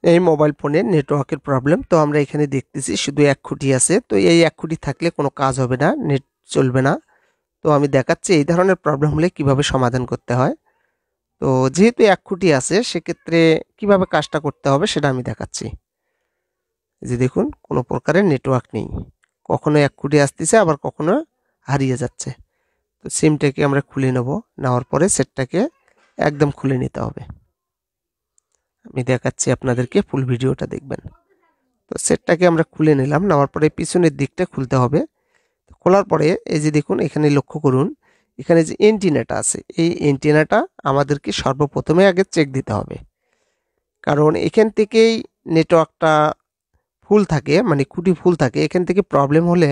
এই মোবাইল ফোনের নেটওয়ার্কের প্রবলেম। তো আমরা এখানে দেখতেছি শুধু এক খুঁটি আছে। তো এই এক খুঁটি থাকলে কোনো কাজ হবে না, নেট চলবে না। তো আমি দেখাচ্ছি এই ধরনের প্রবলেম হলে কিভাবে সমাধান করতে হয়। তো যেহেতু এক খুঁটি আছে সেক্ষেত্রে কিভাবে কাজটা করতে হবে সেটা আমি দেখাচ্ছি। এই যে দেখুন কোনো প্রকারের নেটওয়ার্ক নেই, কখনো এক খুঁটি আসতেছে আবার কখনো হারিয়ে যাচ্ছে। তো সিমটাকে আমরা খুলে নেব, নেওয়ার পরে সেটটাকে একদম খুলে নিতে হবে। আমি দেখাচ্ছি আপনাদেরকে, ফুল ভিডিওটা দেখবেন। তো সেটটাকে আমরা খুলে নিলাম, নেওয়ার পরে পিছনের দিকটা খুলতে হবে। খোলার পরে এই যে দেখুন এখানে লক্ষ্য করুন, এখানে যে এন্টিনাটা আছে এই এন্টিনাটা আমাদেরকে সর্বপ্রথমে আগে চেক দিতে হবে, কারণ এখান থেকেই নেটওয়ার্কটা ফুল থাকে, মানে খুঁটি ফুল থাকে। এখান থেকে প্রবলেম হলে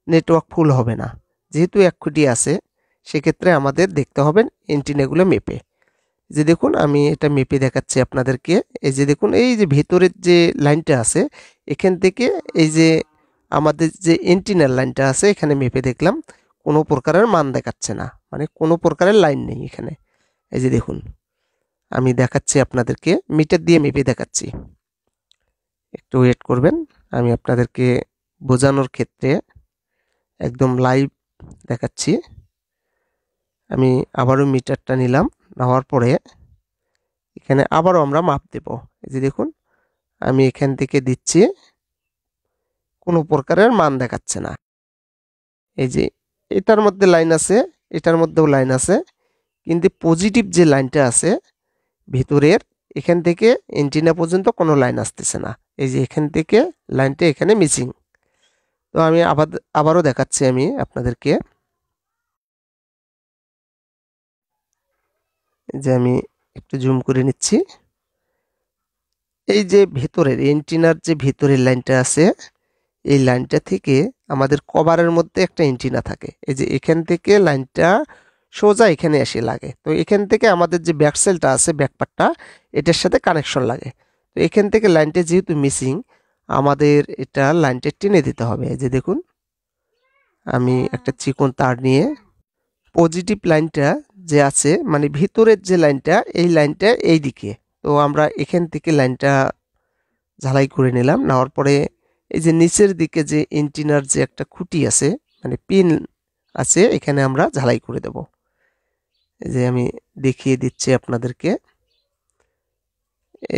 নেটওয়ার্ক ফুল হবে না। যেহেতু এক খুঁটি আছে সেক্ষেত্রে আমাদের দেখতে হবে এন্টিনাগুলো মেপে। যে দেখুন আমি এটা মেপে দেখাচ্ছি আপনাদেরকে। এই যে দেখুন এই যে ভেতরের যে লাইনটা আছে এখান থেকে এই যে আমাদের যে এন্টিনার লাইনটা আছে এখানে মেপে দেখলাম কোনো প্রকারের মান দেখাচ্ছে না, মানে কোনো প্রকারের লাইন নেই এখানে। এই যে দেখুন আমি দেখাচ্ছি আপনাদেরকে, মিটার দিয়ে মেপে দেখাচ্ছি। একটু ওয়েট করবেন, আমি আপনাদেরকে বোঝানোর ক্ষেত্রে একদম লাইভ দেখাচ্ছি। আমি আবারও মিটারটা নিলাম, নেওয়ার পরে এখানে আবারও আমরা মাপ দেব। এই যে দেখুন আমি এখান থেকে দিচ্ছি, কোনো প্রকারের মান দেখাচ্ছে না। এই যে এটার মধ্যে লাইন আছে, এটার মধ্যেও লাইন আছে, কিন্তু পজিটিভ যে লাইনটা আছে ভিতরের এখান থেকে এন্টিনা পর্যন্ত কোনো লাইন আসতেছে না। এই যে এখান থেকে লাইনটা এখানে মিসিং। তো আমি আবারও দেখাচ্ছি আমি আপনাদেরকে। যে আমি একটু জুম করে নিচ্ছি। এই যে ভেতরের এন্টিনার যে ভেতরের লাইনটা আছে এই লাইনটা থেকে আমাদের কভারের মধ্যে একটা এন্টিনা থাকে। এই যে এখান থেকে লাইনটা সোজা এখানে এসে লাগে। তো এখান থেকে আমাদের যে ব্যাক সেলটা আছে ব্যাকপার্টটা এটার সাথে কানেকশন লাগে। তো এখান থেকে লাইনটা যেহেতু মিসিং আমাদের এটা লাইনটা টেনে দিতে হবে। এই যে দেখুন আমি একটা চিকন তার নিয়ে পজিটিভ লাইনটা যে আছে মানে ভিতরের যে লাইনটা এই লাইনটা এই দিকে, তো আমরা এখান থেকে লাইনটা ঝালাই করে নিলাম। নেওয়ার পরে এই যে নিচের দিকে যে এন্টিনার যে একটা খুঁটি আছে মানে পিন আছে এখানে আমরা ঝালাই করে দেব। এই যে আমি দেখিয়ে দিচ্ছি আপনাদেরকে,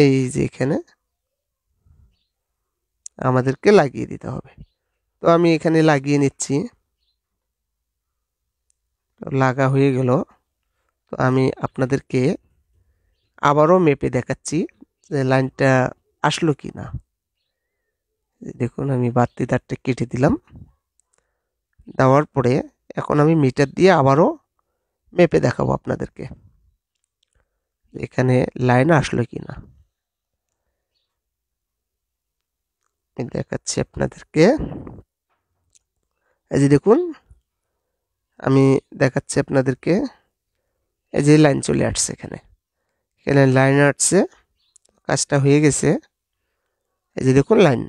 এই যে এখানে আমাদেরকে লাগিয়ে দিতে হবে। তো আমি এখানে লাগিয়ে নিচ্ছি, লাগা হয়ে গেল। তো আমি আপনাদেরকে আবারও মেপে দেখাচ্ছি যে লাইনটা আসলো কি না। দেখুন আমি বাড়তি তারটা কেটে দিলাম, দেওয়ার পরে এখন আমি মিটার দিয়ে আবারও মেপে দেখাবো আপনাদেরকে এখানে লাইন আসলো কি না। আমি দেখাচ্ছি আপনাদেরকে। এই যে দেখুন আমি দেখাচ্ছি আপনাদেরকে, এই যে লাইন চলে আসছে এখানে, এখানে লাইন আসছে, কাজটা হয়ে গেছে। এই যে দেখুন লাইন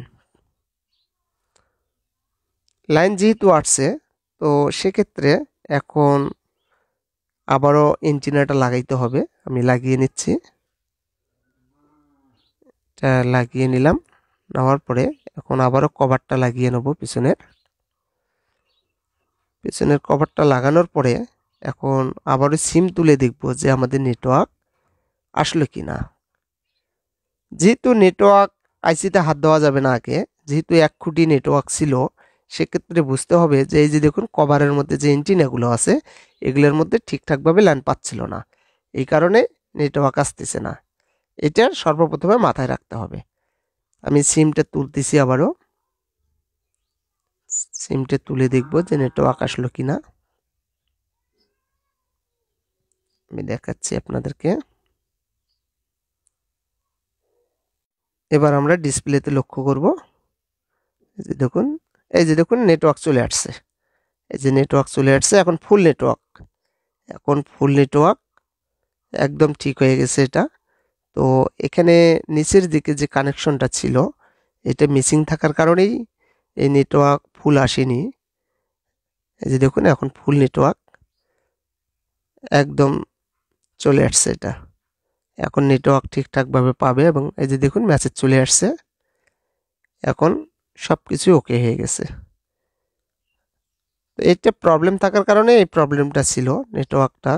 লাইন যেহেতু আসছে তো সেক্ষেত্রে এখন আবারও এন্টিনাটা লাগাইতে হবে। আমি লাগিয়ে নিচ্ছি, এটা লাগিয়ে নিলাম। নেওয়ার পরে এখন আবারও কভারটা লাগিয়ে নেব পিছনের কভারটা লাগানোর পরে এখন আবারও সিম তুলে দেখব যে আমাদের নেটওয়ার্ক আসলো কি না। যেহেতু নেটওয়ার্ক আইসিতে হাত দেওয়া যাবে না আগে, যেহেতু এক খুঁটি নেটওয়ার্ক ছিল সেক্ষেত্রে বুঝতে হবে যে এই যে দেখুন কভারের মধ্যে যে এন্টিনাগুলো আছে এগুলোর মধ্যে ঠিকঠাকভাবে লাইন পাচ্ছিল না, এই কারণে নেটওয়ার্ক আসতেছে না। এটা সর্বপ্রথমে মাথায় রাখতে হবে। আমি সিমটা তুলতেছি, আবারও সিমটা তুলে দেখব যে নেটওয়ার্ক আসলো কিনা। আমি দেখাচ্ছি আপনাদেরকে। এবার আমরা ডিসপ্লেতে লক্ষ্য করব। এই যে দেখুন, এই যে দেখুন নেটওয়ার্ক চলে আসছে। এই যে নেটওয়ার্ক চলে আসছে, এখন ফুল নেটওয়ার্ক, এখন ফুল নেটওয়ার্ক একদম ঠিক হয়ে গেছে এটা। তো এখানে নিচের দিকে যে কানেকশনটা ছিল এটা মিসিং থাকার কারণেই এই নেটওয়ার্ক ফুল আসেনি। এই যে দেখুন এখন ফুল নেটওয়ার্ক একদম চলে আসছে এটা। এখন নেটওয়ার্ক ঠিকঠাকভাবে পাবে এবং এই যে দেখুন মেসেজ চলে আসছে। এখন সব কিছু ওকে হয়ে গেছে। তো এটা প্রবলেম থাকার কারণে এই প্রবলেমটা ছিল নেটওয়ার্কটা।